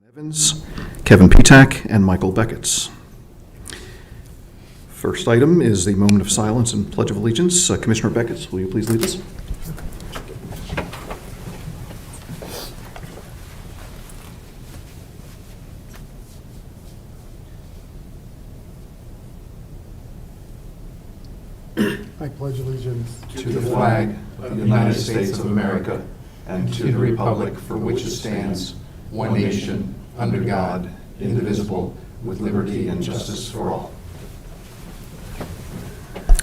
Evans, Kevin Petak, and Michael Beckett's. First item is the moment of silence and Pledge of Allegiance. Commissioner Beckett's, will you please lead us? I pledge allegiance to the flag of the United States of America and to the republic for which it stands, one nation, under God, indivisible, with liberty and justice for all.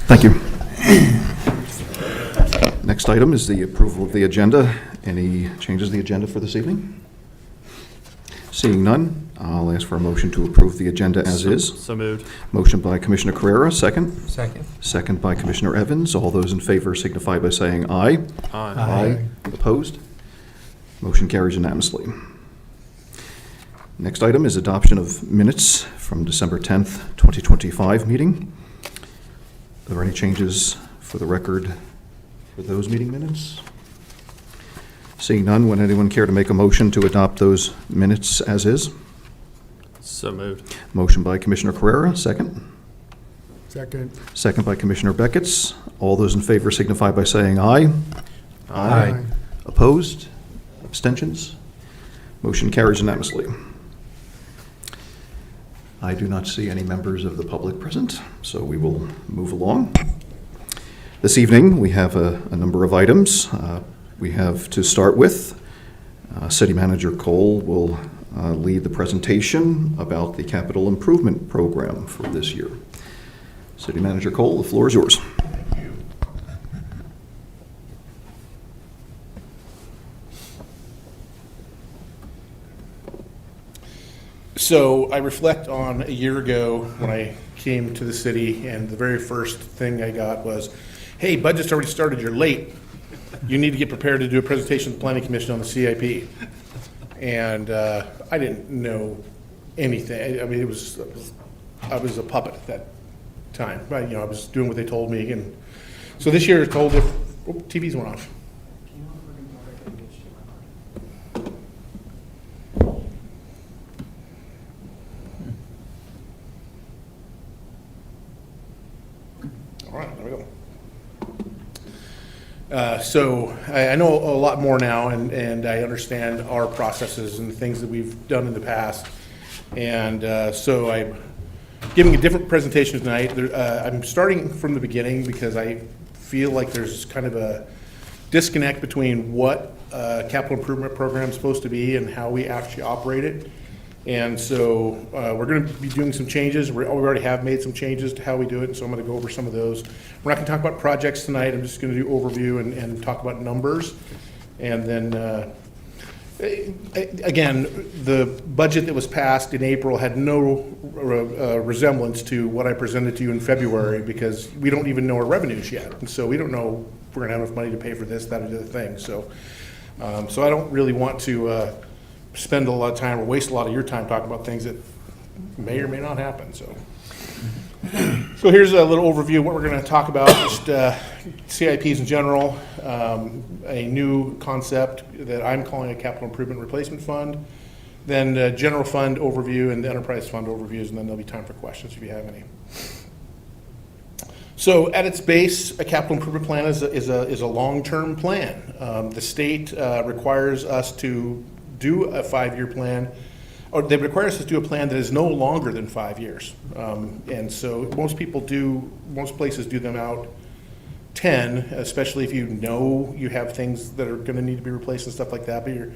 Thank you. Next item is the approval of the agenda. Any changes to the agenda for this evening? Seeing none, I'll ask for a motion to approve the agenda as is. So moved. Motion by Commissioner Carrera, second. Second. Second by Commissioner Evans. All those in favor signify by saying aye. Aye. Opposed? Motion carries unanimously. Next item is adoption of minutes from December 10th, 2025 meeting. Are there any changes for the record for those meeting minutes? Seeing none, would anyone care to make a motion to adopt those minutes as is? So moved. Motion by Commissioner Carrera, second. second. Second by Commissioner Beckett's. All those in favor signify by saying aye. Aye. Opposed? Abstentions? Motion carries unanimously. I do not see any members of the public present, so we will move along. This evening, we have a number of items. We have to start with, City Manager Cole will lead the presentation about the capital improvement program for this year. City Manager Cole, the floor is yours. So I reflect on a year ago when I came to the city, and the very first thing I got was, hey, budget's already started, you're late. You need to get prepared to do a presentation to the Planning Commission on the CIP. And I didn't know anything. I mean, I was a puppet at that time. But, I was doing what they told me. And so this year, TVs went off. All right, there we go. So I know a lot more now, and I understand our processes and the things that we've done in the past. And so I'm giving a different presentation tonight. I'm starting from the beginning because I feel like there's kind of a disconnect between what a capital improvement program is supposed to be and how we actually operate it. And so we're going to be doing some changes. We already have made some changes to how we do it, and so I'm going to go over some of those. We're not going to talk about projects tonight. I'm just going to do overview and talk about numbers. And then, again, the budget that was passed in April had no resemblance to what I presented to you in February, because we don't even know our revenues yet. And so we don't know if we're going to have enough money to pay for this, that, or the other thing. So, so I don't really want to spend a lot of time or waste a lot of your time talking about things that may or may not happen. So here's a little overview of what we're going to talk about. Just CIPs in general, a new concept that I'm calling a capital improvement replacement fund, then general fund overview and the enterprise fund overviews, and then there'll be time for questions if you have any. So at its base, a capital improvement plan is a long-term plan. The state requires us to do a 5-year plan, or they require us to do a plan that is no longer than 5 years. And so most places do them out 10, especially if you know you have things that are going to need to be replaced and stuff like that, but you're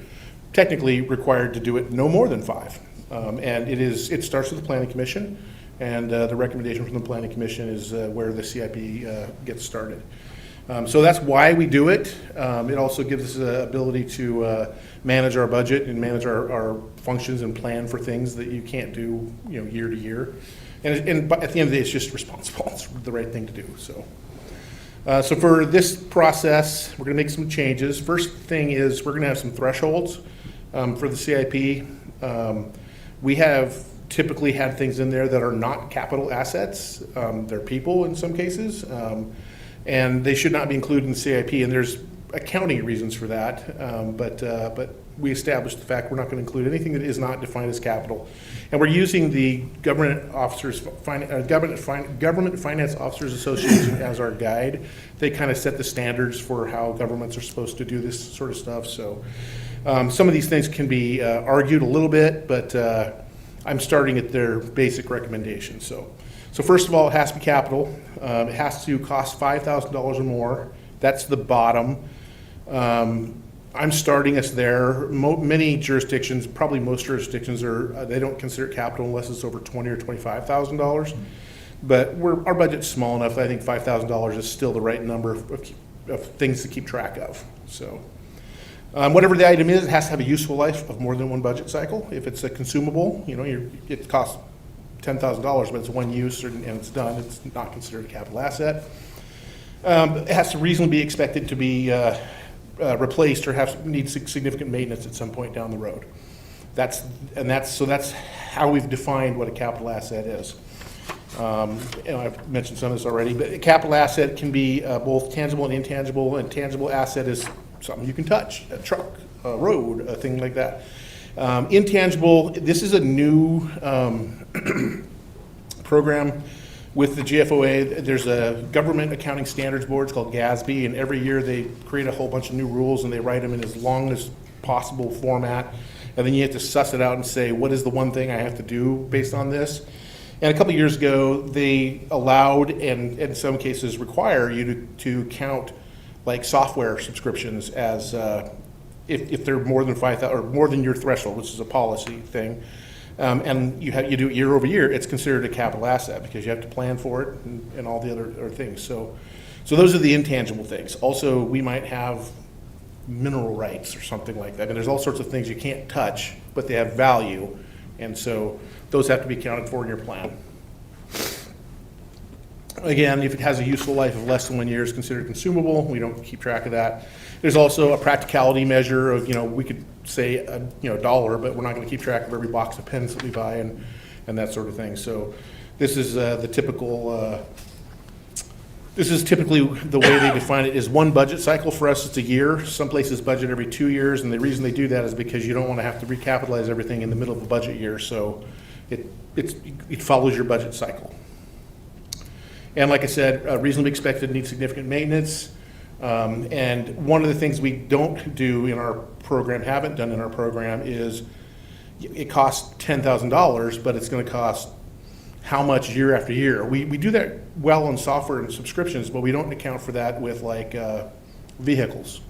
technically required to do it no more than 5. And it starts with the Planning Commission, and the recommendation from the Planning Commission is where the CIP gets started. So that's why we do it. It also gives us the ability to manage our budget and manage our functions and plan for things that you can't do, year to year. And at the end of the day, it's just responsible. It's the right thing to do. So for this process, we're going to make some changes. First thing is we're going to have some thresholds for the CIP. We have typically had things in there that are not capital assets. They're people in some cases. And they should not be included in the CIP, and there's accounting reasons for that, but we established the fact we're not going to include anything that is not defined as capital. And we're using the Government Finance Officers Association as our guide. They kind of set the standards for how governments are supposed to do this sort of stuff. So some of these things can be argued a little bit, but I'm starting at their basic recommendations. So first of all, it has to be capital. It has to cost $5,000 or more. That's the bottom. I'm starting us there. Many jurisdictions, probably most jurisdictions, they don't consider it capital unless it's over $20,000 or $25,000. But our budget's small enough that I think $5,000 is still the right number of things to keep track of. So whatever the item is, it has to have a useful life of more than one budget cycle. If it's a consumable, it costs $10,000, but it's one use and it's done. It's not considered a capital asset. It has to reasonably be expected to be replaced or need significant maintenance at some point down the road. That's how we've defined what a capital asset is. And I've mentioned some of this already, but a capital asset can be both tangible and intangible. And tangible asset is something you can touch, a truck, a road, a thing like that. Intangible, this is a new program with the GFOA. There's a government accounting standards board, it's called GASB, and every year they create a whole bunch of new rules and they write them in as long as possible format. And then you have to suss it out and say, what is the one thing I have to do based on this? And a couple of years ago, they allowed, and in some cases require, you to count like software subscriptions as if they're more than 5,000 or more than your threshold, which is a policy thing. And you do it year over year, it's considered a capital asset because you have to plan for it and all the other things. So those are the intangible things. Also, we might have mineral rights or something like that. I mean, there's all sorts of things you can't touch, but they have value. And so those have to be accounted for in your plan. Again, if it has a useful life of less than 1 year, it's considered consumable. We don't keep track of that. There's also a practicality measure of, we could say a dollar, but we're not going to keep track of every box of pens that we buy and that sort of thing. So this is the typical. This is typically the way they define it is one budget cycle. For us, it's a year. Some places budget every 2 years, and the reason they do that is because you don't want to have to recapitalize everything in the middle of a budget year. So it follows your budget cycle. And like I said, reasonably expected, needs significant maintenance. And one of the things we don't do in our program, haven't done in our program, is it costs $10,000, but it's going to cost how much year after year. We do that well on software and subscriptions, but we don't account for that with like vehicles.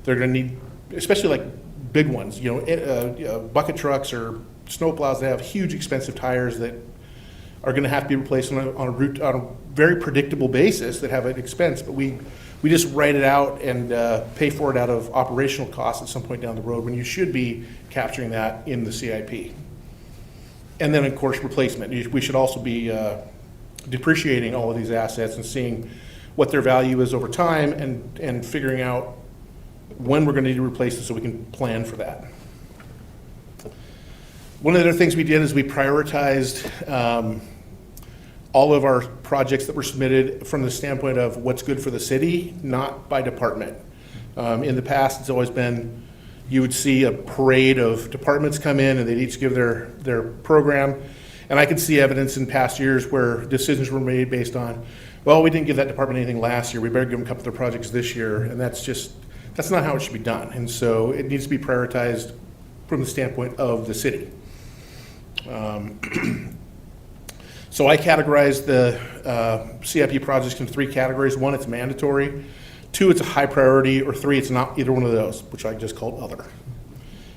They're going to need, especially like big ones, bucket trucks or snowplows. They have huge expensive tires that are going to have to be replaced on a very predictable basis that have an expense, but we just write it out and pay for it out of operational costs at some point down the road when you should be capturing that in the CIP. And then, of course, replacement. We should also be depreciating all of these assets and seeing what their value is over time and figuring out when we're going to need to replace it so we can plan for that. One of the other things we did is we prioritized all of our projects that were submitted from the standpoint of what's good for the city, not by department. In the past, it's always been, you would see a parade of departments come in and they'd each give their program. And I could see evidence in past years where decisions were made based on, well, we didn't give that department anything last year, we better give them a couple of their projects this year. And that's not how it should be done. And so it needs to be prioritized from the standpoint of the city. So I categorize the CIP projects into three categories. One, it's mandatory. Two, it's a high priority. Or three, it's not either one of those, which I just called other.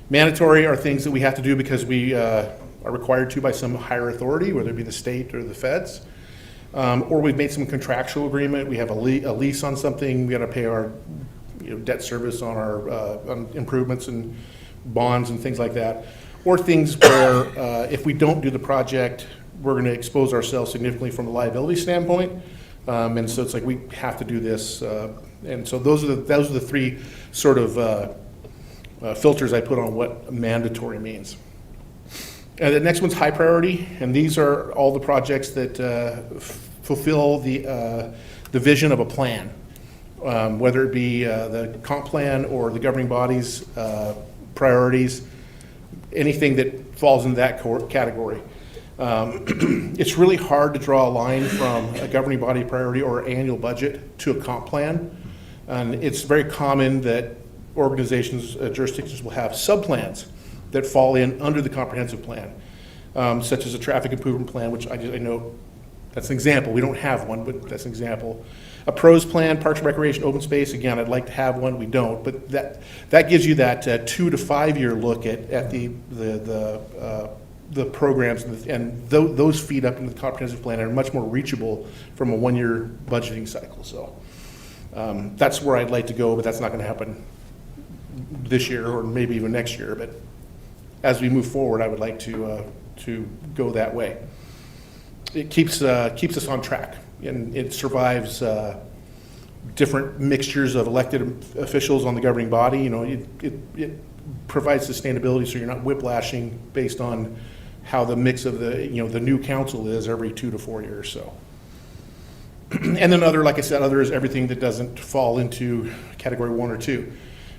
Mandatory are things that we have to do because we are required to by some higher authority, whether it be the state or the feds. Or we've made some contractual agreement. We have a lease on something. We got to pay our debt service on our on improvements and bonds and things like that. Or things where if we don't do the project, we're going to expose ourselves significantly from a liability standpoint. And so it's like we have to do this. And so those are the three sort of filters I put on what mandatory means. And the next one's high priority, and these are all the projects that fulfill the vision of a plan, whether it be the comp plan or the governing body's priorities, anything that falls into that category. It's really hard to draw a line from a governing body priority or annual budget to a comp plan. And it's very common that organizations, jurisdictions will have subplans that fall in under the comprehensive plan, such as a traffic improvement plan, which I know that's an example. We don't have one, but that's an example. A pros plan, parks and recreation, open space, again, I'd like to have one, we don't, but that gives you that 2 to 5 year look at the programs, and those feed up into the comprehensive plan and are much more reachable from a 1 year budgeting cycle. So that's where I'd like to go, but that's not going to happen this year or maybe even next year. But as we move forward, I would like to go that way. It keeps us on track, and it survives different mixtures of elected officials on the governing body. You know, it provides sustainability, so you're not whiplashing based on how the mix of the new council is every 2 to 4 years. So, and then like I said, other is everything that doesn't fall into category 1 or 2.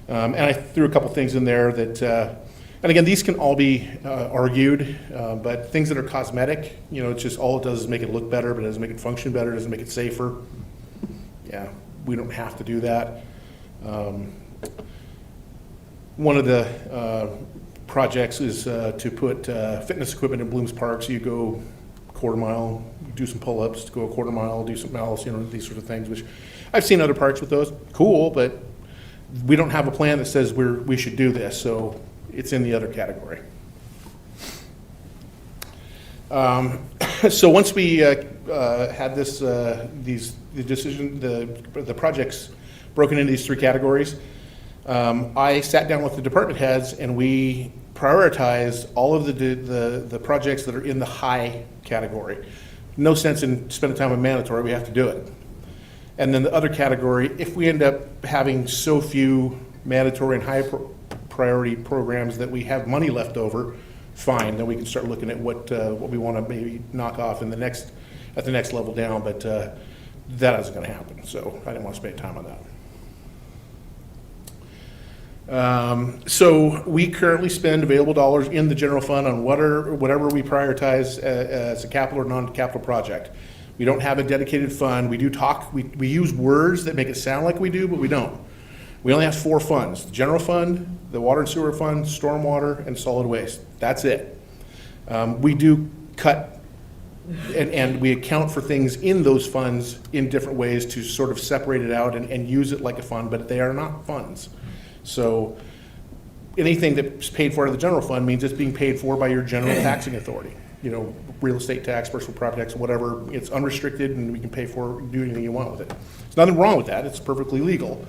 And I threw a couple things in there that. And again, these can all be argued, but things that are cosmetic, it's just all it does is make it look better, but it doesn't make it function better, it doesn't make it safer. Yeah, we don't have to do that. One of the projects is to put fitness equipment in Blooms Park, so you go quarter mile, do some pull-ups, go a quarter mile, do something else, these sort of things, which I've seen other parks with those. Cool, but we don't have a plan that says we should do this, so it's in the other category. So once we had the projects broken into these 3 categories, I sat down with the department heads and we prioritized all of the projects that are in the high category. No sense in spending time on mandatory, we have to do it. And then the other category, if we end up having so few mandatory and high priority programs that we have money left over, fine, then we can start looking at what we want to maybe knock off at the next level down, but that isn't going to happen, so I didn't want to spend time on that. So we currently spend available dollars in the general fund on whatever we prioritize as a capital or non-capital project. We don't have a dedicated fund. We use words that make it sound like we do, but we don't. We only have 4 funds: the general fund, the water and sewer fund, stormwater, and solid waste. That's it. We do cut and we account for things in those funds in different ways to sort of separate it out and use it like a fund, but they are not funds. So anything that's paid for out of the general fund means it's being paid for by your general taxing authority. Real estate tax, personal property tax, whatever. It's unrestricted and we can pay for do anything you want with it. There's nothing wrong with that. It's perfectly legal.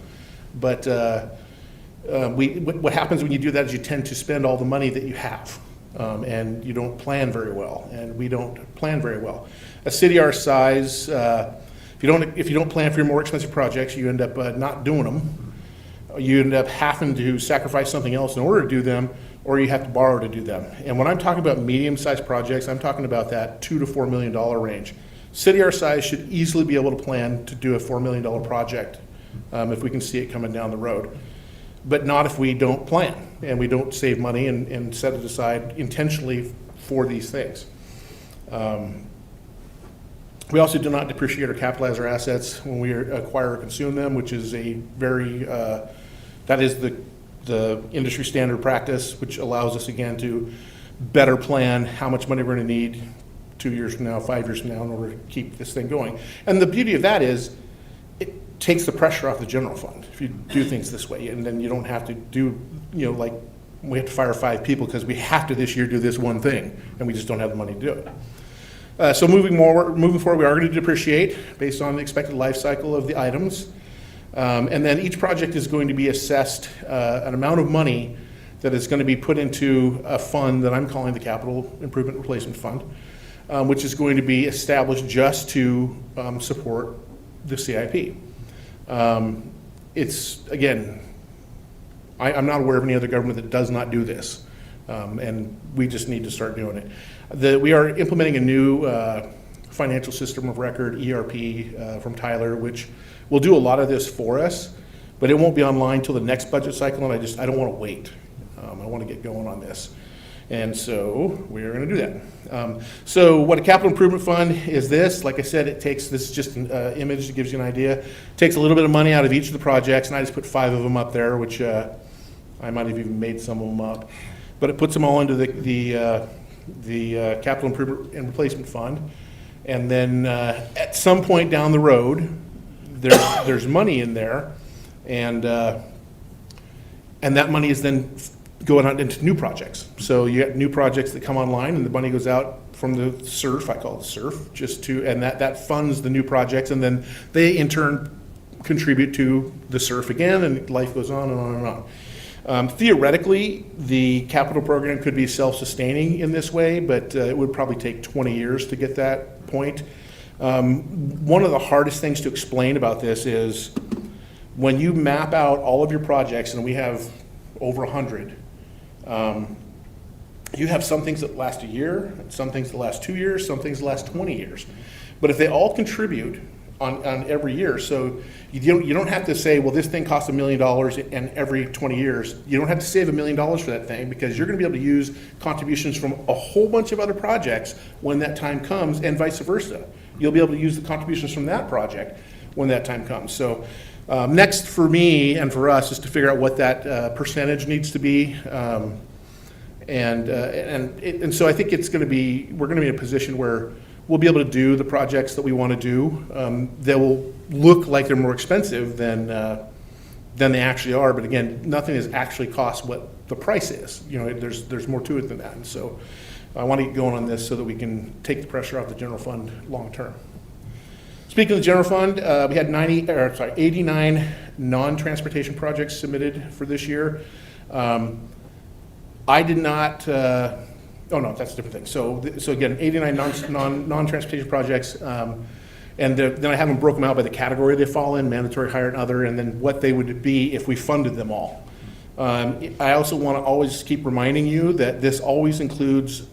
But what happens when you do that is you tend to spend all the money that you have, and you don't plan very well, and we don't plan very well. A city our size, if you don't plan for your more expensive projects, you end up not doing them. You end up having to sacrifice something else in order to do them, or you have to borrow to do them. And when I'm talking about medium-sized projects, I'm talking about that $2 to $4 million range. City our size should easily be able to plan to do a $4 million project if we can see it coming down the road. But not if we don't plan and we don't save money and set it aside intentionally for these things. We also do not depreciate or capitalize our assets when we acquire or consume them, which is a very, that is the industry standard practice, which allows us again to better plan how much money we're going to need 2 years from now, 5 years from now in order to keep this thing going. And the beauty of that is it takes the pressure off the general fund if you do things this way, and then you don't have to do, like we have to fire 5 people because we have to this year do this one thing, and we just don't have the money to do it. So moving forward, we are going to depreciate based on the expected life cycle of the items. And then each project is going to be assessed an amount of money that is going to be put into a fund that I'm calling the Capital Improvement Replacement Fund, which is going to be established just to support the CIP. It's, again, I'm not aware of any other government that does not do this, and we just need to start doing it. We are implementing a new financial system of record, ERP, from Tyler, which will do a lot of this for us, but it won't be online till the next budget cycle, and I don't want to wait. I want to get going on this. And so we're going to do that. So what a capital improvement fund is this. Like I said, this is just an image that gives you an idea. It takes a little bit of money out of each of the projects, and I just put 5 of them up there, which I might have even made some of them up. But it puts them all into the capital improvement and replacement fund. And then at some point down the road, there's money in there, and that money is then going out into new projects. So you have new projects that come online, and the money goes out from the SURF, I call it SURF, and that funds the new projects, and then they in turn contribute to the SURF again, and life goes on and on and on. Theoretically, the capital program could be self-sustaining in this way, but it would probably take 20 years to get that point. One of the hardest things to explain about this is when you map out all of your projects, and we have over 100, you have some things that last a year, some things that last 2 years, some things that last 20 years. But if they all contribute on every year, so you don't have to say, well, this thing costs $1 million and every 20 years. You don't have to save $1 million for that thing, because you're going to be able to use contributions from a whole bunch of other projects when that time comes, and vice versa. You'll be able to use the contributions from that project when that time comes. So next for me and for us is to figure out what that percentage needs to be. And so I think we're going to be in a position where we'll be able to do the projects that we want to do. They will look like they're more expensive than they actually are. But again, nothing has actually cost what the price is. There's more to it than that. And so I want to get going on this so that we can take the pressure off the general fund long term. Speaking of the general fund, we had 89 non-transportation projects submitted for this year. I did not. Oh no, that's a different thing. So again, 89 non-transportation projects, and then I have them broken out by the category they fall in: mandatory, hire, and other, and then what they would be if we funded them all. I also want to always keep reminding you that this always includes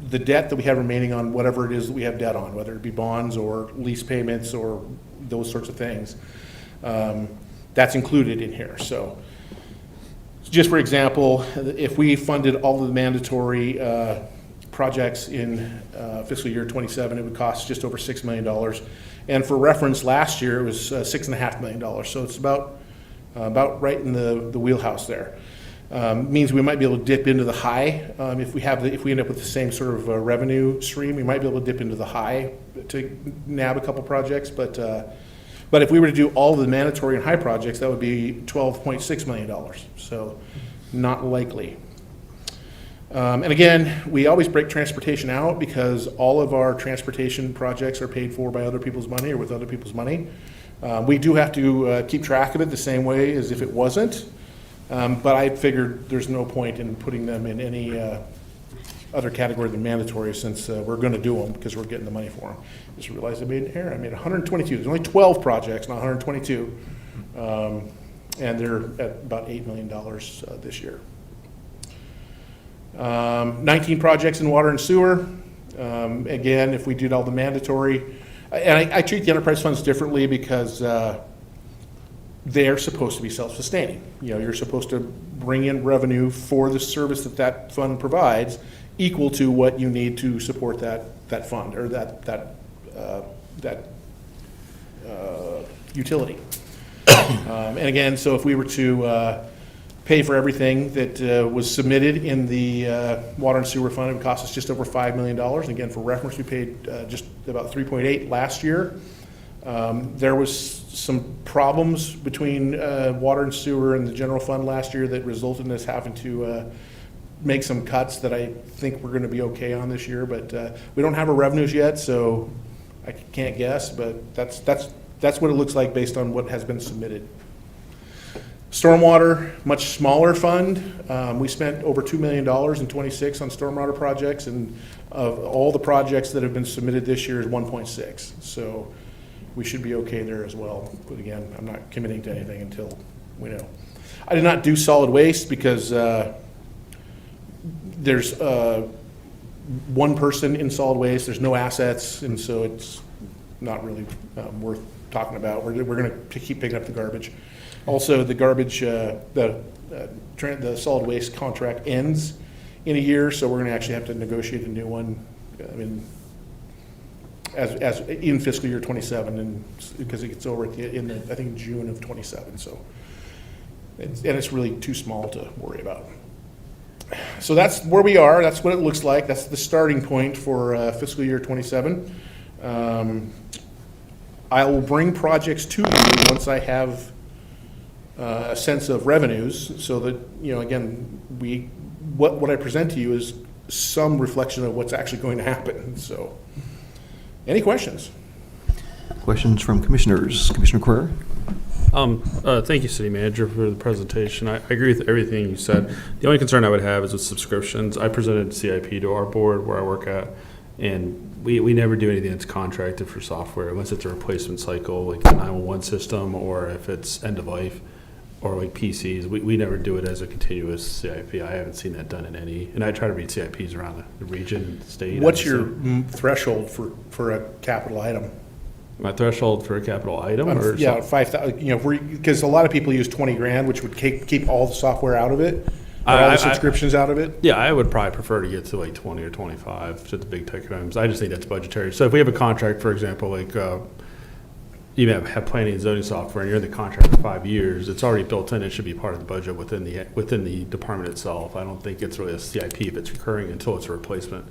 the debt that we have remaining on whatever it is that we have debt on, whether it be bonds or lease payments or those sorts of things. That's included in here. So just for example, if we funded all of the mandatory projects in fiscal year 27, it would cost just over $6 million. And for reference, last year it was $6.5 million. So it's about right in the wheelhouse there. Means we might be able to dip into the high. If we end up with the same sort of revenue stream, we might be able to dip into the high to nab a couple projects. But if we were to do all of the mandatory and high projects, that would be $12.6 million. So not likely. And again, we always break transportation out because all of our transportation projects are paid for by other people's money or with other people's money. We do have to keep track of it the same way as if it wasn't. But I figured there's no point in putting them in any other category than mandatory, since we're going to do them because we're getting the money for them. Just realized I made an error. I made 122. There's only 12 projects, not 122. And they're at about $8 million this year. 19 projects in water and sewer. Again, if we did all the mandatory, and I treat the enterprise funds differently because they're supposed to be self-sustaining. You're supposed to bring in revenue for the service that fund provides, equal to what you need to support that fund or that utility. And again, so if we were to pay for everything that was submitted in the water and sewer fund, it would cost us just over $5 million. And again, for reference, we paid just about 3.8 last year. There was some problems between water and sewer and the general fund last year that resulted in us having to make some cuts that I think we're going to be okay on this year. But we don't have our revenues yet, so I can't guess. But that's what it looks like based on what has been submitted. Stormwater, much smaller fund. We spent over $2 million in 26 on stormwater projects, and of all the projects that have been submitted this year is 1.6. So we should be okay there as well. But again, I'm not committing to anything until we know. I did not do solid waste because there's one person in solid waste. There's no assets, and so it's not really worth talking about. We're going to keep picking up the garbage. Also, the garbage, the solid waste contract ends in a year, so we're gonna actually have to negotiate a new one, I mean, as in fiscal year '27, and because it gets over I think June of '27, so. And it's really too small to worry about. So that's where we are, that's what it looks like, that's the starting point for fiscal year '27. I will bring projects to you once I have a sense of revenues, so that, again, what I present to you is some reflection of what's actually going to happen, so. Any questions? Questions from commissioners? Commissioner Carrera? Thank you, City Manager, for the presentation. I agree with everything you said. The only concern I would have is with subscriptions. I presented CIP to our board where I work at, and we never do anything that's contracted for software unless it's a replacement cycle, like the 911 system, or if it's end of life, or like PCs. We never do it as a continuous CIP. I haven't seen that done in any, and I try to read CIPs around the region, state. What's your obviously. threshold for a capital item? My threshold for a capital item? Or Yeah, 5,000, because a lot of people use 20 grand, which would keep all the software out of it, all the subscriptions out of it. Yeah, I would probably prefer to get to like 20 or 25 to the big ticket items. I just think that's budgetary. So if we have a contract, for example, like you have planning and zoning software, and you're in the contract for 5 years, it's already built in. It should be part of the budget within the department itself. I don't think it's really a CIP if it's recurring until it's a replacement.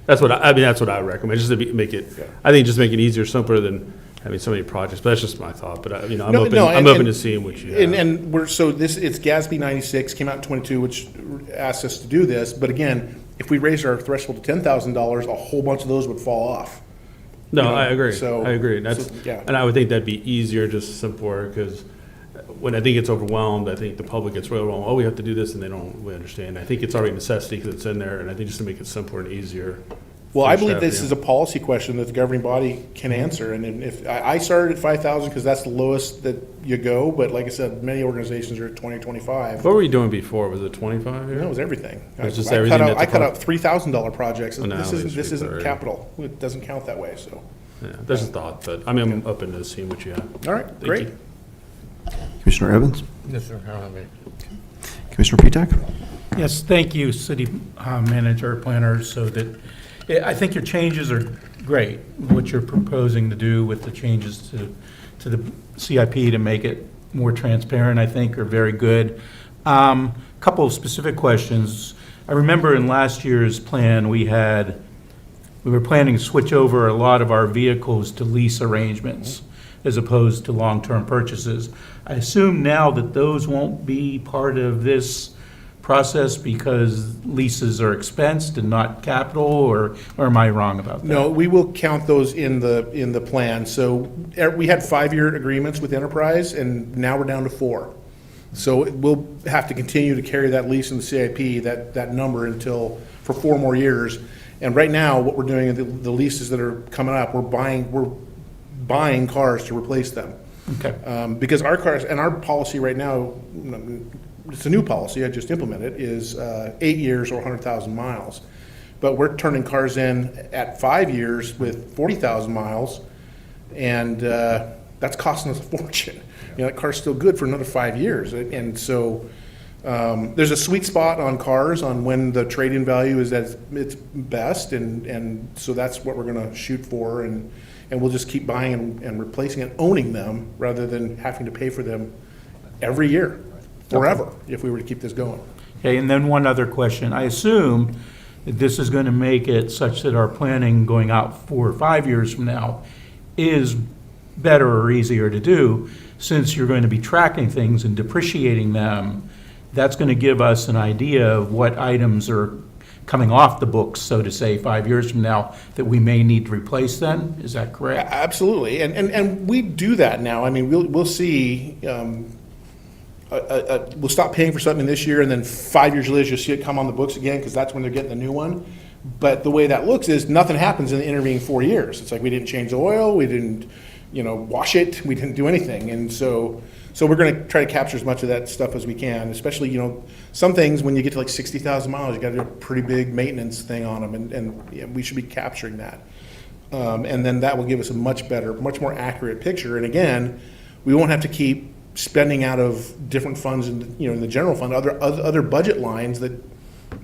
That's what that's what I would recommend. Just to make it, I think just make it easier, simpler than having so many projects. But that's just my thought. But I'm open. I'm open to seeing what you have. And it's GASB 96 came out in 22, which asked us to do this. But again, if we raised our threshold to $10,000, a whole bunch of those would fall off. No, I agree. So- I agree. yeah. And I would think that'd be easier, just simpler, because when I think it's overwhelmed, I think the public gets really overwhelmed. Oh, we have to do this, and they don't really understand. I think it's already a necessity because it's in there, and I think just to make it simpler and easier. Well, for I believe staff, this yeah. is a policy question that the governing body can answer. And if I started at 5,000 because that's the lowest that you go, but like I said, many organizations are at 20, 25. What were you doing before? Was it 25 here? That was everything. It was just I everything cut that out, the I cut out $3,000 projects. Well, now This they isn't should be 30. capital. It doesn't count that way. So, Yeah, that's a thought, but I mean, I'm open to seeing what you have. all right, great. you. Commissioner Evans? Yes, sir. I don't have any. Commissioner Petak? Yes, thank you, city manager, planner, so that, I think your changes are great, what you're proposing to do with the changes to the CIP to make it more transparent, I think, are very good. Couple of specific questions. I remember in last year's plan, we were planning to switch over a lot of our vehicles to lease arrangements as opposed to long-term purchases. I assume now that those won't be part of this process because leases are expensed and not capital, or am I wrong about that? No, we will count those in the plan. So we had 5-year agreements with Enterprise, and now we're down to 4. So we'll have to continue to carry that lease in the CIP, that number for 4 more years. And right now, what we're doing, the leases that are coming up, we're buying cars to replace them. Okay. Because our cars, and our policy right now, it's a new policy, I just implemented, is 8 years or 100,000 miles. But we're turning cars in at 5 years with 40,000 miles, and that's costing us a fortune. That car's still good for another 5 years. And so there's a sweet spot on cars on when the trade-in value is at its best, and so that's what we're gonna shoot for, and we'll just keep buying and replacing and owning them rather than having to pay for them every year, forever, if we were to keep this going. Okay, and then one other question. I assume that this is going to make it such that our planning going out 4 or 5 years from now is better or easier to do, since you're going to be tracking things and depreciating them. That's going to give us an idea of what items are coming off the books, so to say, 5 years from now, that we may need to replace then? Is that correct? Absolutely, and we do that now. I mean, we'll see, we'll stop paying for something this year, and then 5 years later, you'll see it come on the books again, because that's when they're getting the new one. But the way that looks is nothing happens in the intervening 4 years. It's like we didn't change the oil, we didn't, wash it, we didn't do anything. And so we're going to try to capture as much of that stuff as we can, especially, some things when you get to like 60,000 miles, you got to do a pretty big maintenance thing on them, and we should be capturing that. And then that will give us a much better, much more accurate picture. And again, we won't have to keep spending out of different funds in, in the general fund, other budget lines that,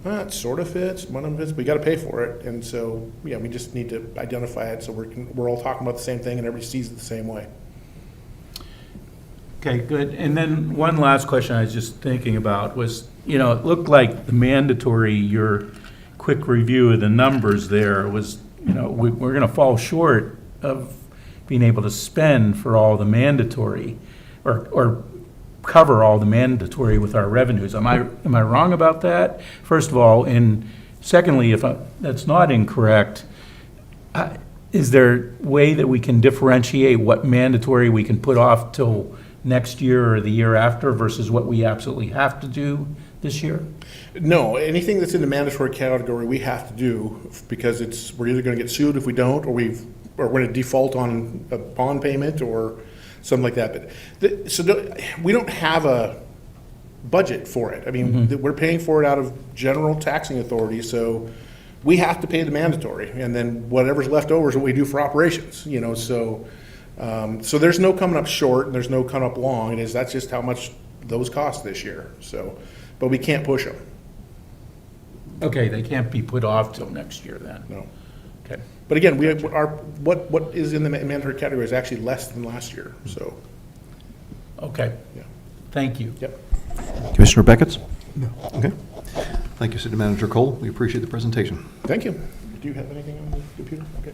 it sort of fits, one of them fits, we gotta pay for it. And so, yeah, we just need to identify it so we're all talking about the same thing and everybody sees it the same way. Okay, good. And then one last question I was just thinking about was, it looked like the mandatory, your quick review of the numbers there was, we're going to fall short of being able to spend for all the mandatory or cover all the mandatory with our revenues. Am I wrong about that? First of all, and secondly, if that's not incorrect, is there a way that we can differentiate what mandatory we can put off till next year or the year after versus what we absolutely have to do this year? No, anything that's in the mandatory category we have to do because we're either going to get sued if we don't, or we're going to default on a bond payment or something like that. But we don't have a budget for it. I mean, we're paying for it out of general taxing authority, so we have to pay the mandatory, and then whatever's left over is what we do for operations. So there's no coming up short, and there's no coming up long. That's just how much those cost this year. So, but we can't push them. Okay, they can't be put off till next year then? No. Okay. But again, what is in the mandatory category is actually less than last year. So, Okay. yeah. Thank you. Yep. Commissioner Beckett? No. Okay. Thank you, City Manager Cole. We appreciate the presentation. Thank you. Do you have anything on the computer? Okay.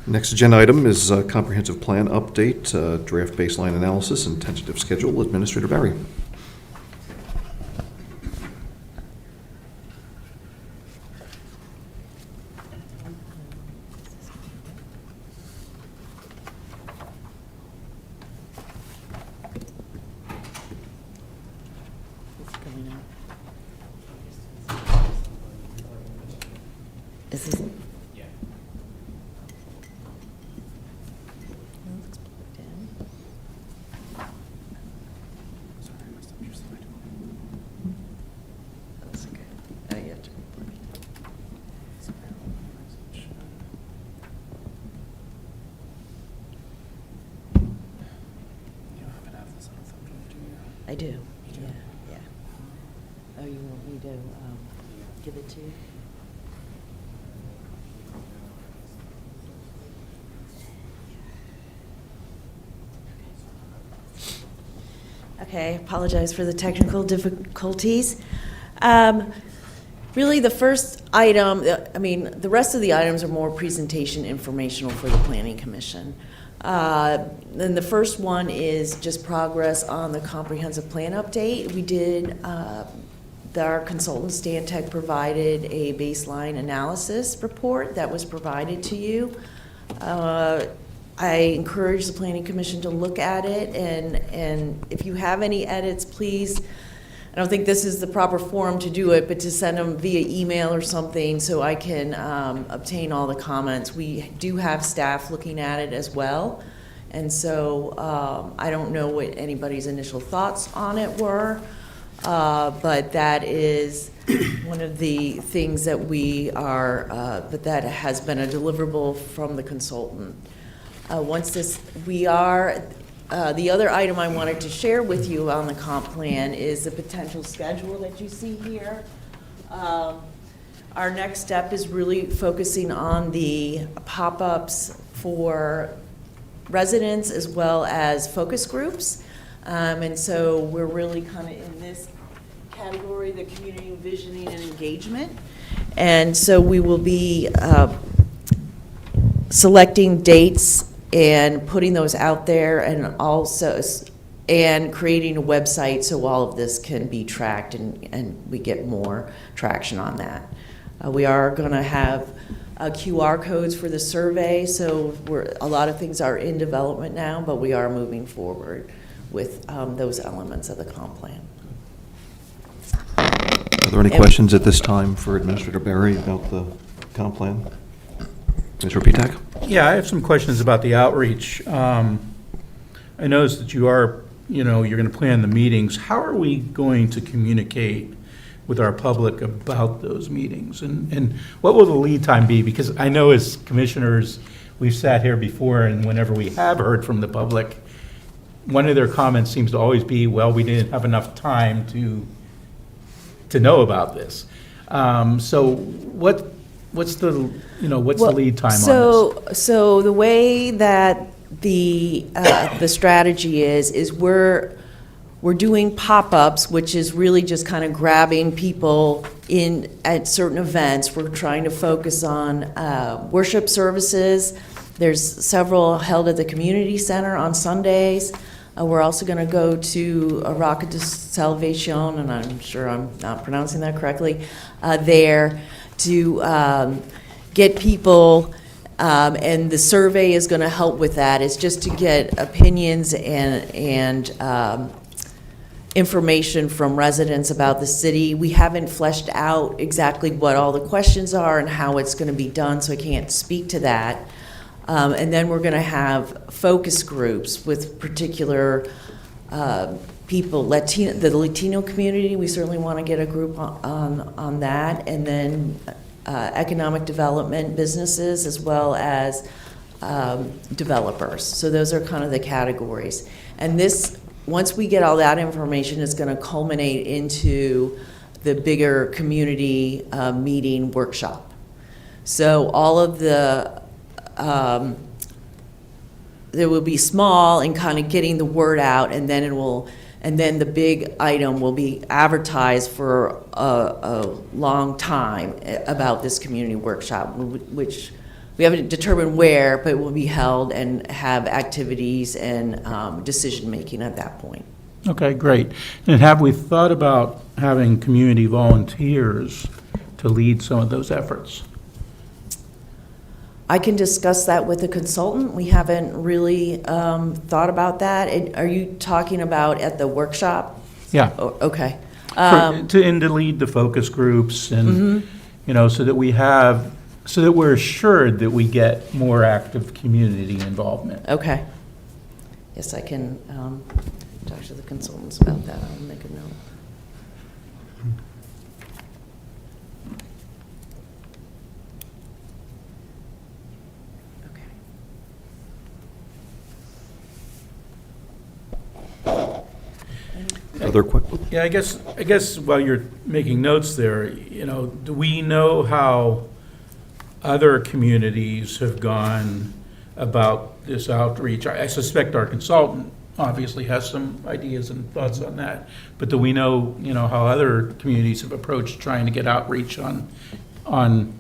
Next agenda item is comprehensive plan update, draft baseline analysis, and tentative schedule. Administrator Barry. Is this? That's good. Oh, you have to plug it in. I do. Yeah. Oh, you want me to give it to you? Okay, apologize for the technical difficulties. Really, the first item, the rest of the items are more presentation informational for the Planning Commission. Then the first one is just progress on the comprehensive plan update. We did, our consultant Stantec provided a baseline analysis report that was provided to you. I encourage the Planning Commission to look at it, and if you have any edits, please, I don't think this is the proper forum to do it, but to send them via email or something so I can obtain all the comments. We do have staff looking at it as well, and so I don't know what anybody's initial thoughts on it were, but that is one of the things that we are, but that has been a deliverable from the consultant. The other item I wanted to share with you on the comp plan is the potential schedule that you see here. Our next step is really focusing on the pop-ups for residents as well as focus groups. And so we're really kind of in this category, the community visioning and engagement. And so we will be selecting dates and putting those out there, and also creating a website so all of this can be tracked and we get more traction on that. We are going to have QR codes for the survey, so a lot of things are in development now, but we are moving forward with those elements of the comp plan. Are there any questions at this time for Administrator Barry about the comp plan? Mr. Pitak? Yeah, I have some questions about the outreach. I noticed that you are, you're going to plan the meetings. How are we going to communicate with our public about those meetings? And what will the lead time be? Because I know as commissioners, we've sat here before, and whenever we have heard from the public, one of their comments seems to always be, well, we didn't have enough time to know about this. So what's the lead time on this? So the way that the strategy is we're doing pop-ups, which is really just kind of grabbing people in at certain events. We're trying to focus on worship services. There's several held at the community center on Sundays. We're also going to go to a Roca de Salvacion, and I'm sure I'm not pronouncing that correctly, there to get people, and the survey is going to help with that. It's just to get opinions and information from residents about the city. We haven't fleshed out exactly what all the questions are and how it's going to be done, so I can't speak to that. And then we're going to have focus groups with particular people, the Latino community. We certainly want to get a group on that, and then economic development businesses as well as developers. So those are kind of the categories. And this, once we get all that information, is going to culminate into the bigger community meeting workshop. So all of the there will be small and kind of getting the word out, and then the big item will be advertised for a long time about this community workshop, which we haven't determined where, but it will be held and have activities and decision-making at that point. Okay, great. And have we thought about having community volunteers to lead some of those efforts? I can discuss that with a consultant. We haven't really thought about that. Are you talking about at the workshop? Yeah. Oh, okay. To lead the focus groups and, so that we're assured that we get more active community involvement. Okay. Yes, I can talk to the consultants about that. I'll make a note. Other questions? Yeah, I guess while you're making notes there, do we know how other communities have gone about this outreach? I suspect our consultant obviously has some ideas and thoughts on that, but do we know, how other communities have approached trying to get outreach on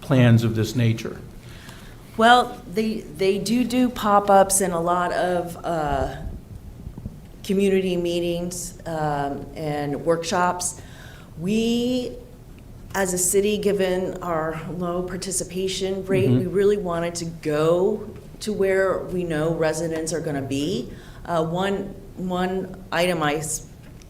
plans of this nature? Well, they do pop-ups and a lot of community meetings and workshops. We, as a city, given our low participation rate, we really wanted to go to where we know residents are going to be. One item I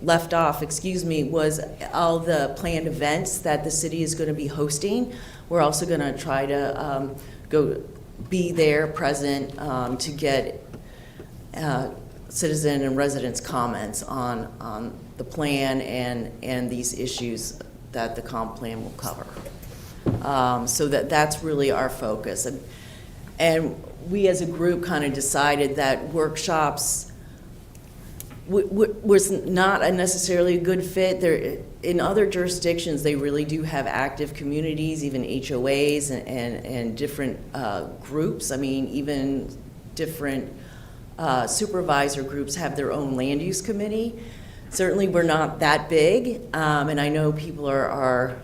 left off, was all the planned events that the city is going to be hosting. We're also going to try to go be there, present, to get citizen and residents' comments on the plan and these issues that the comp plan will cover. So that's really our focus. And we as a group kind of decided that workshops was not necessarily a good fit. In other jurisdictions, they really do have active communities, even HOAs and different groups. I mean, even different supervisor groups have their own land use committee. Certainly, we're not that big, and I know people are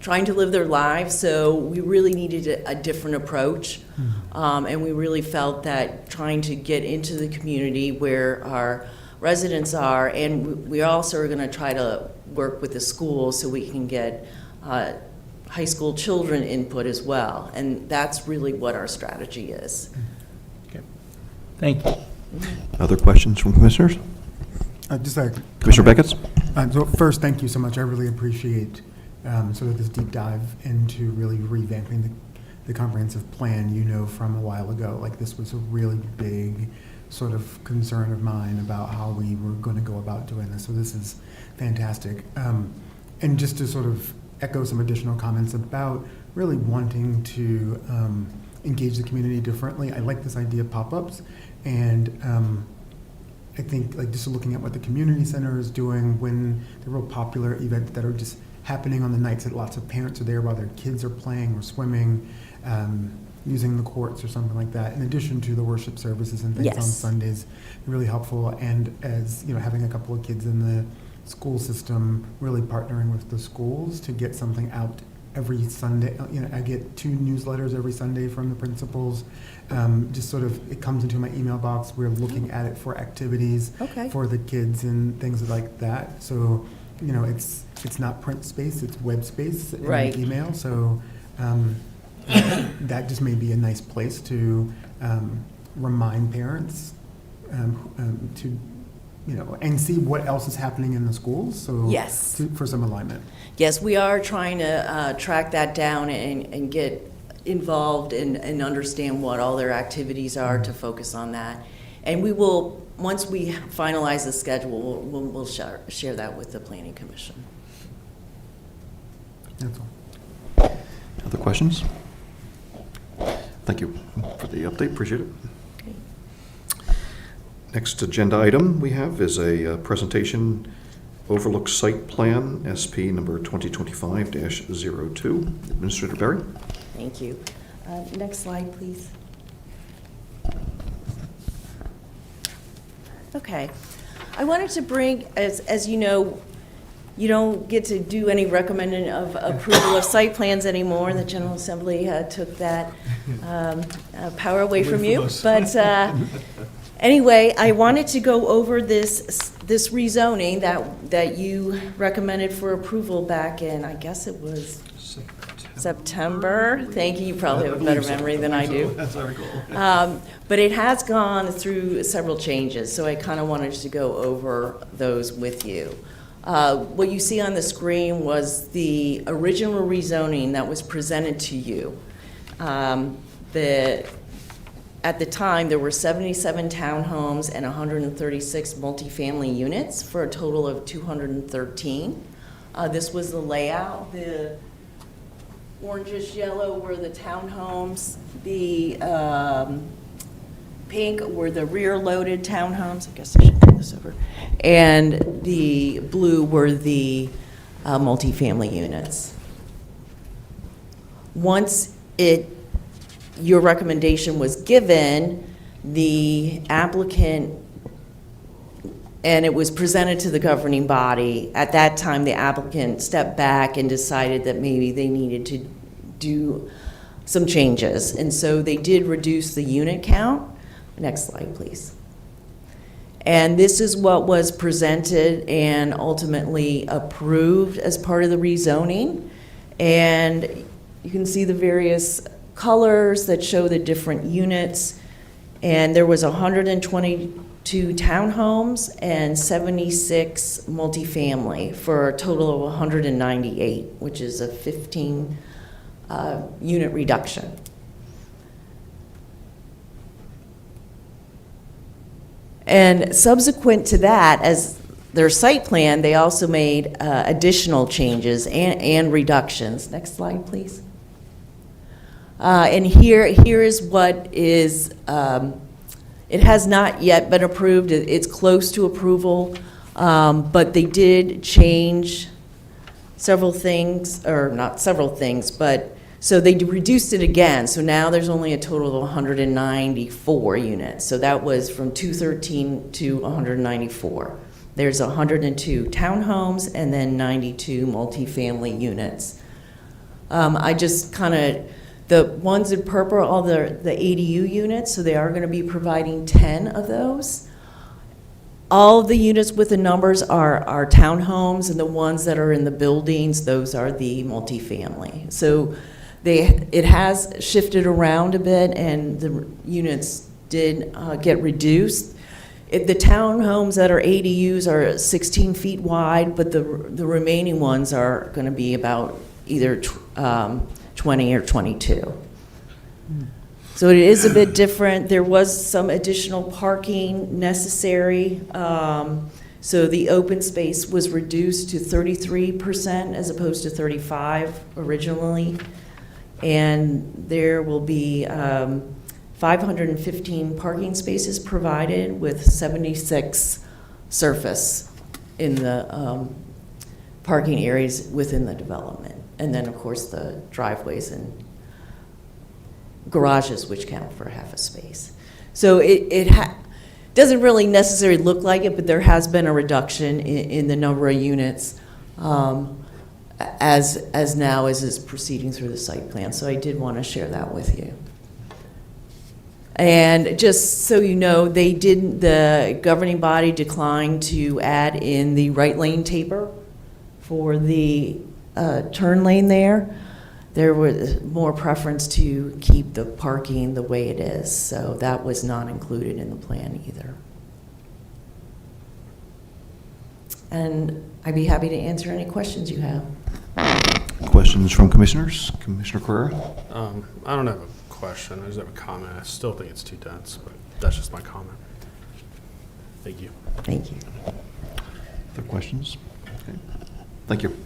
trying to live their lives, so we really needed a different approach, and we really felt that trying to get into the community where our residents are, and we also are going to try to work with the schools so we can get high school children input as well, and that's really what our strategy is. Okay. Thank you. Other questions from commissioners? Just a Commissioner Beckett's? So first, thank you so much. I really appreciate sort of this deep dive into really revamping the comprehensive plan. From a while ago, like this was a really big sort of concern of mine about how we were going to go about doing this. So this is fantastic. And just to sort of echo some additional comments about really wanting to engage the community differently, I like this idea of pop-ups, and I think like just looking at what the community center is doing when the real popular events that are just happening on the nights that lots of parents are there while their kids are playing or swimming, using the courts or something like that, in addition to the worship services and things on Yes. Sundays, really helpful. And as you know, having a couple of kids in the school system, really partnering with the schools to get something out every Sunday. You know, I get 2 newsletters every Sunday from the principals. Just sort of, it comes into my email box. We're looking at it for activities Okay. for the kids and things like that. So, you know, it's not print space, it's web space in Right. email. So that just may be a nice place to remind parents to, you know, and see what else is happening in the schools. So Yes. for some alignment. Yes, we are trying to track that down and get involved and understand what all their activities are to focus on that. And we will, once we finalize the schedule, we'll share that with the Planning Commission. That's all. Other questions? Thank you for the update, appreciate it. Okay. Next agenda item we have is a presentation Overlook Site Plan, SP number 2025-02. Administrator Berry? Thank you. Next slide, please. Okay. I wanted to bring, as you know, you don't get to do any recommending of approval of site plans anymore. The General Assembly took that power away from you. But anyway, I wanted to go over this rezoning that you recommended for approval back in, I guess it was September. Thank you. You probably have a better memory than I do. That's our goal. But it has gone through several changes, so I kind of wanted to go over those with you. What you see on the screen was the original rezoning that was presented to you. At the time, there were 77 townhomes and 136 multifamily units for a total of 213. This was the layout. The orangish yellow were the townhomes. The pink were the rear-loaded townhomes. I guess I should turn this over. And the blue were the multifamily units. Once your recommendation was given, the applicant, and it was presented to the governing body, at that time the applicant stepped back and decided that maybe they needed to do some changes. And so they did reduce the unit count. Next slide, please. And this is what was presented and ultimately approved as part of the rezoning. And you can see the various colors that show the different units. And there was 122 townhomes and 76 multifamily for a total of 198, which is a 15 unit reduction. And subsequent to that, as their site plan, they also made additional changes and reductions. Next slide, please. And here is what is, it has not yet been approved. It's close to approval, but they did change several things, or not several things, but so they reduced it again. So now there's only a total of 194 units. So that was from 213 to 194. There's 102 townhomes and then 92 multifamily units. I just kind of, the ones in purple are all the ADU units, so they are going to be providing 10 of those. All of the units with the numbers are townhomes, and the ones that are in the buildings, those are the multifamily. So it has shifted around a bit, and the units did get reduced. The townhomes that are ADUs are 16 feet wide, but the remaining ones are going to be about either 20 or 22. So it is a bit different. There was some additional parking necessary So the open space was reduced to 33% as opposed to 35 originally. And there will be 515 parking spaces provided with 76 surface in the parking areas within the development. And then, of course, the driveways and garages, which count for half a space. So it doesn't really necessarily look like it, but there has been a reduction in the number of units as now as is proceeding through the site plan. So I did want to share that with you. And just so you know, the governing body declined to add in the right lane taper for the turn lane there. There was more preference to keep the parking the way it is, so that was not included in the plan either. And I'd be happy to answer any questions you have. Questions from commissioners? Commissioner Carrera? I don't have a question, I just have a comment. I still think it's too dense, but that's just my comment. Thank you. Thank you. Other questions? Okay. Thank you.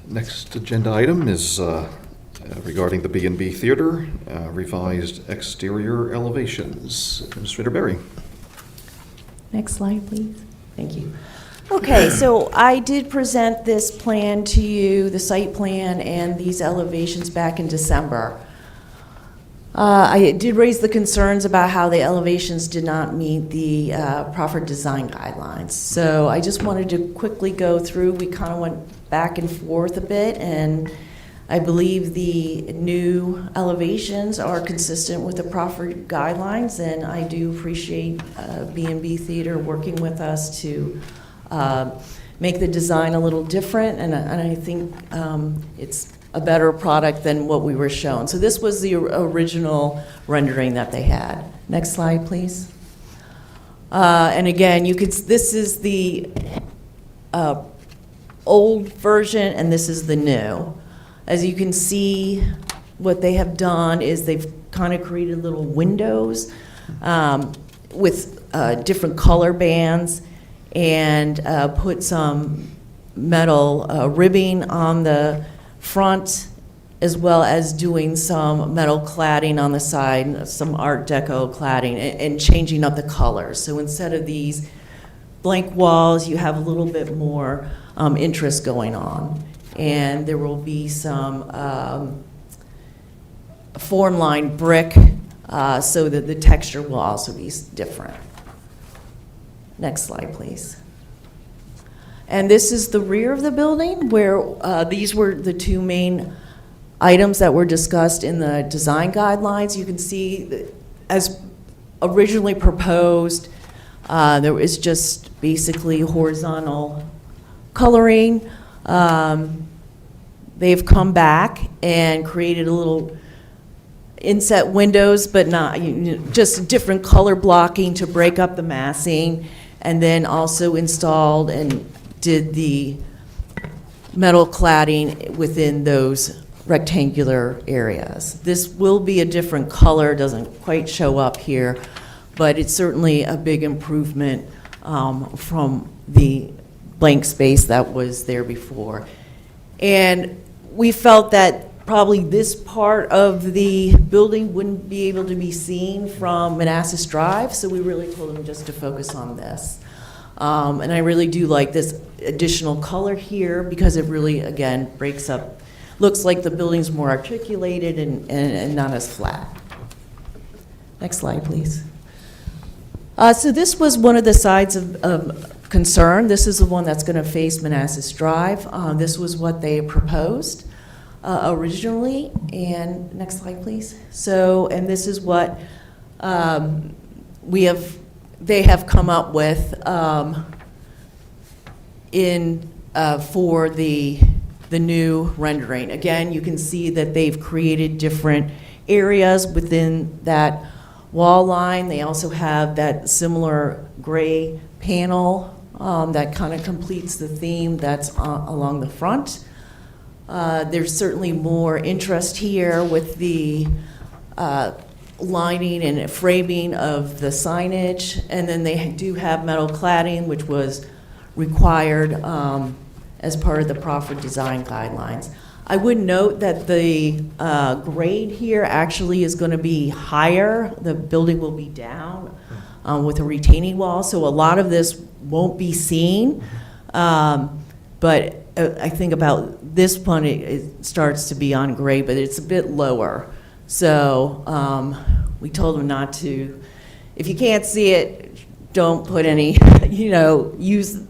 Next agenda item is regarding the B&B Theater, revised exterior elevations. Administrator Berry. Next slide, please. Thank you. Okay, so I did present this plan to you, the site plan and these elevations back in December. I did raise the concerns about how the elevations did not meet the proffered design guidelines. So I just wanted to quickly go through. We kind of went back and forth a bit, and I believe the new elevations are consistent with the proffered guidelines, and I do appreciate B&B Theater working with us to make the design a little different, and I think it's a better product than what we were shown. So this was the original rendering that they had. Next slide, please. And again, this is the old version, and this is the new. As you can see, what they have done is they've kind of created little windows with different color bands and put some metal ribbing on the front, as well as doing some metal cladding on the side, some Art Deco cladding, and changing up the colors. So instead of these blank walls, you have a little bit more interest going on. And there will be some form line brick so that the texture will also be different. Next slide, please. And this is the rear of the building where these were the two main items that were discussed in the design guidelines. You can see that as originally proposed, there was just basically horizontal coloring. They've come back and created a little inset windows, but not, just different color blocking to break up the massing, and then also installed and did the metal cladding within those rectangular areas. This will be a different color, doesn't quite show up here, but it's certainly a big improvement from the blank space that was there before. And we felt that probably this part of the building wouldn't be able to be seen from Manassas Drive, so we really told them just to focus on this. And I really do like this additional color here because it really, again, breaks up, looks like the building's more articulated and not as flat. Next slide, please. So this was one of the sides of concern. This is the one that's going to face Manassas Drive. This was what they proposed originally. And next slide, please. So, and this is what they have come up with for the new rendering. Again, you can see that they've created different areas within that wall line. They also have that similar gray panel that kind of completes the theme that's along the front. There's certainly more interest here with the lining and framing of the signage, and then they do have metal cladding, which was required as part of the Proffer design guidelines. I would note that the grade here actually is going to be higher. The building will be down with a retaining wall, so a lot of this won't be seen. But I think about this one, it starts to be on grade, but it's a bit lower. So we told them not to, if you can't see it, don't put any, use,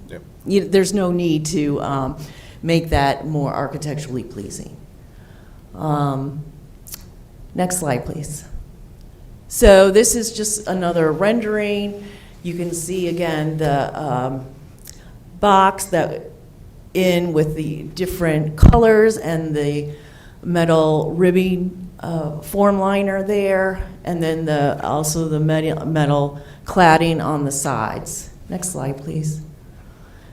Yep. there's no need to make that more architecturally pleasing. Next slide, please. So this is just another rendering. You can see again the box that in with the different colors and the metal ribbing form liner there, and then also the metal cladding on the sides. Next slide, please.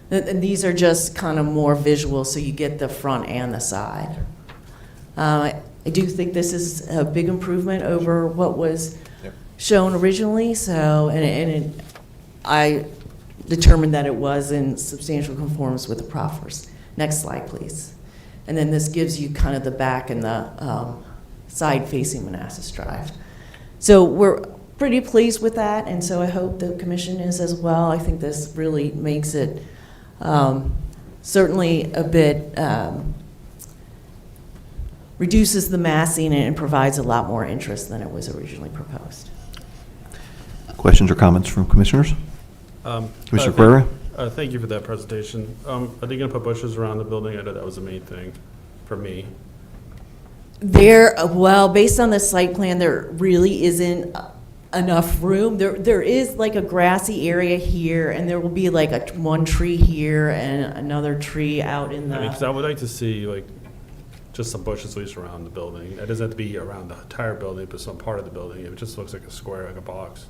And these are just kind of more visual, so you get the front and the side. I do think this is a big improvement over what was shown originally, so, I determined that it was in substantial conformance with the proffers. Next slide, please. And then this gives you kind of the back and the side facing Manassas Drive. So we're pretty pleased with that, and so I hope the commission is as well. I think this really makes it certainly a bit, reduces the massing and provides a lot more interest than it was originally proposed. Questions or comments from commissioners? Commissioner Pereira? Thank you for that presentation. Are they going to put bushes around the building? I know that was the main thing for me. Well, based on the site plan, there really isn't enough room. There is like a grassy area here, and there will be like one tree here and another tree out in the. Because I would like to see like just some bushes at least around the building. It doesn't have to be around the entire building, but some part of the building. It just looks like a square, like a box.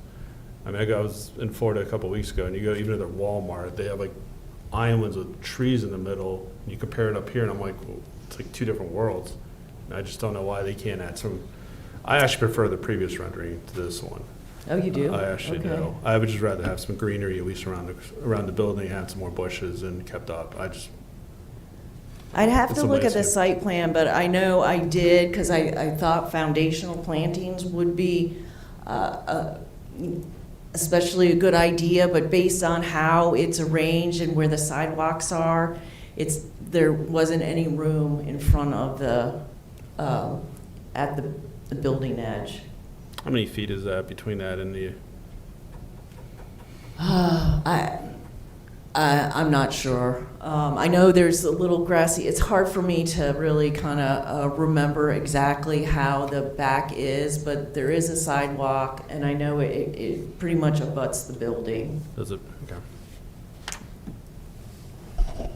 I was in Florida a couple weeks ago, and you go even to their Walmart, they have like islands with trees in the middle. You compare it up here, and I'm like, well, it's like two different worlds. And I just don't know why they can't add some. I actually prefer the previous rendering to this one. Oh, you do? I actually do. I would just rather have some greenery at least around the building, have some more bushes and kept up. I'd have It's to a look at the landscape. site plan, but I know I did, because I thought foundational plantings would be especially a good idea, but based on how it's arranged and where the sidewalks are, there wasn't any room in front of at the building edge. How many feet is that between that and the? I'm not sure. I know there's a little grassy, it's hard for me to really kind of remember exactly how the back is, but there is a sidewalk, and I know it pretty much abuts the building. Does it? Okay.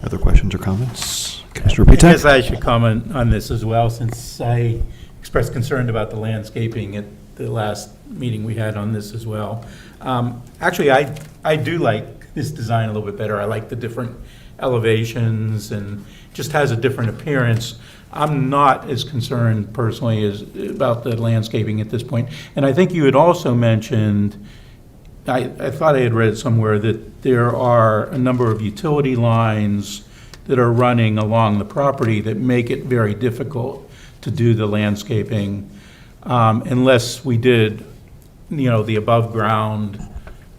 Other questions or comments? Commissioner I guess Pitak? I should comment on this as well, since I expressed concern about the landscaping at the last meeting we had on this as well. Actually, I do like this design a little bit better. I like the different elevations and just has a different appearance. I'm not as concerned personally about the landscaping at this point. And I think you had also mentioned, I thought I had read somewhere that there are a number of utility lines that are running along the property that make it very difficult to do the landscaping unless we did, the above ground,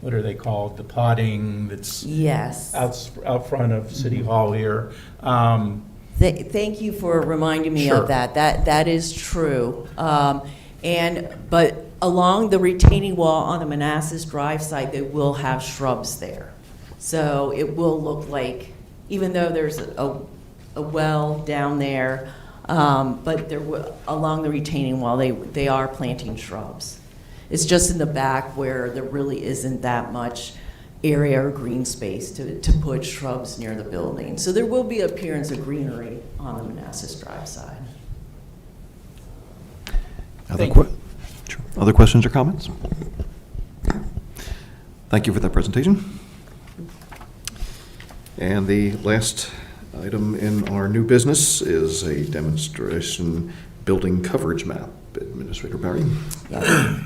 what are they called? The potting that's Yes. out front of City Hall here. Thank you for reminding me Sure. of that. That is true. But along the retaining wall on the Manassas Drive site, they will have shrubs there. So it will look like, even though there's a well down there, but along the retaining wall, they are planting shrubs. It's just in the back where there really isn't that much area or green space to put shrubs near the building. So there will be appearance of greenery on the Manassas Drive side. Other questions or comments? Thank you for that presentation. And the last item in our new business is a demonstration building coverage map Administrator Barry. Yeah.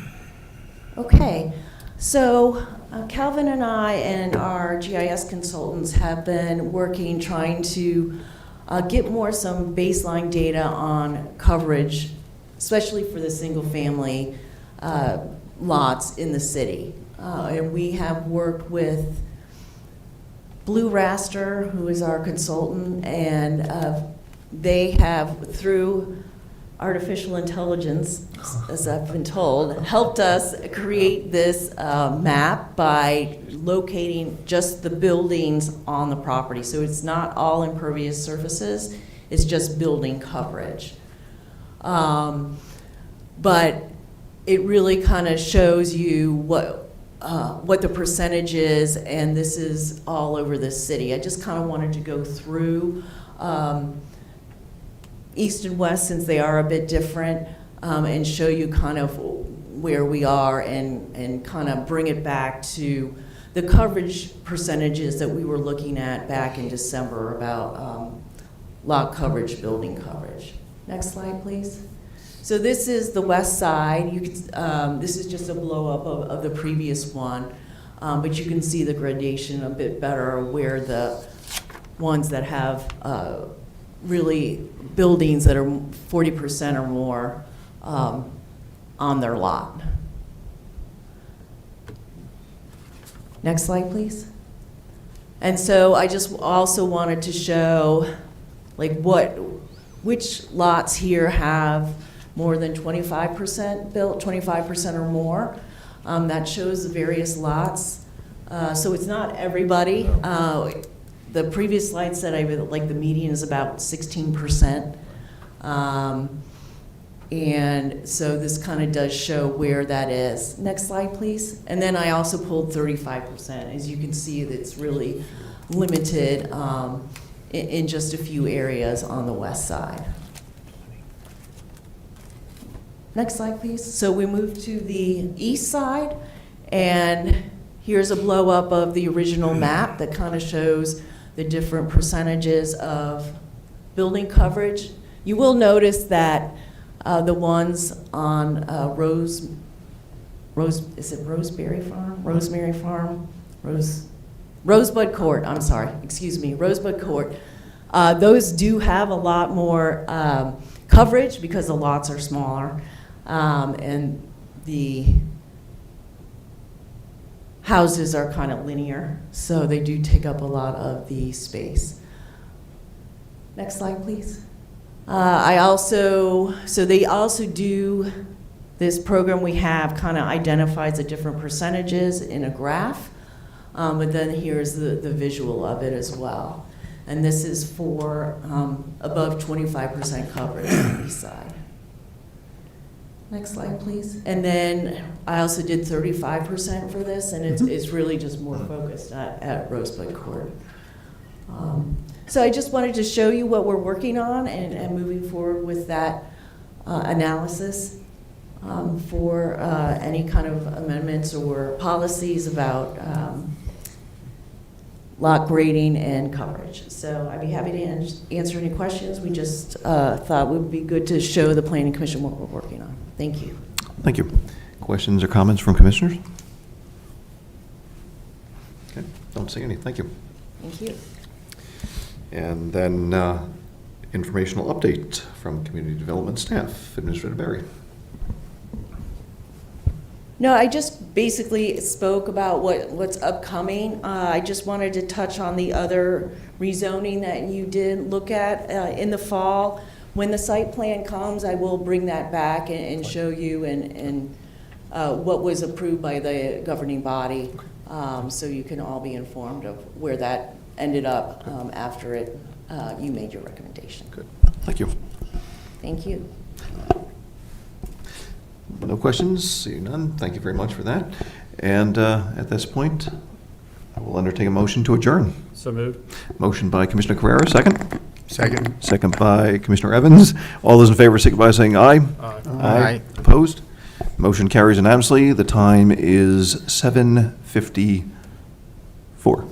Okay, so Calvin and I and our GIS consultants have been working, trying to get some baseline data on coverage, especially for the single-family lots in the city. And we have worked with Blue Raster, who is our consultant, and they have, through artificial intelligence, as I've been told, helped us create this map by locating just the buildings on the property. So it's not all impervious surfaces, it's just building coverage. But it really kind of shows you what the percentage is, and this is all over the city. I just kind of wanted to go through east and west, since they are a bit different, and show you kind of where we are, and kind of bring it back to the coverage percentages that we were looking at back in December about lot coverage, building coverage. Next slide, please. So this is the west side. You can, this is just a blow up of the previous one, but you can see the gradation a bit better where the ones that have really buildings that are 40% or more on their lot. Next slide, please. And so I just also wanted to show like which lots here have more than 25% built, 25% or more. That shows the various lots. So it's not everybody. The previous slide said like the median is about 16%. And so this kind of does show where that is. Next slide, please. And then I also pulled 35%. As you can see, it's really limited in just a few areas on the west side. Next slide, please. So we move to the east side, and here's a blow up of the original map that kind of shows the different percentages of building coverage. You will notice that the ones on Rosemary Farm? Rosebud Court, I'm sorry, excuse me, Rosebud Court. Those do have a lot more coverage because the lots are smaller, and the houses are kind of linear, so they do take up a lot of the space. Next slide, please. They also do, this program we have kind of identifies the different percentages in a graph, but then here's the visual of it as well. And this is for above 25% coverage on the east side. Next slide, please. And then I also did 35% for this, and it's really just more focused at Rosebud Court. So I just wanted to show you what we're working on and moving forward with that analysis for any kind of amendments or policies about lot grading and coverage. So I'd be happy to answer any questions. We just thought it would be good to show the Planning Commission what we're working on. Thank you. Thank you. Questions or comments from commissioners? Okay, don't see any. Thank you. Thank you. And then informational update from community development staff. Administrator Barry. No, I just basically spoke about what's upcoming. I just wanted to touch on the other rezoning that you did look at in the fall. When the site plan comes, I will bring that back and show you and what was approved by the governing body, so you can all be informed of where that ended up after you made your recommendation. Good. Thank you. Thank you. No questions? Seeing none. Thank you very much for that. And at this point, I will entertain a motion to adjourn. So moved. Motion by Commissioner Carrera, second. Second. Second by Commissioner Evans. All those in favor signify by saying aye. Aye. Aye. Opposed? Motion carries unanimously. The time is 7:54.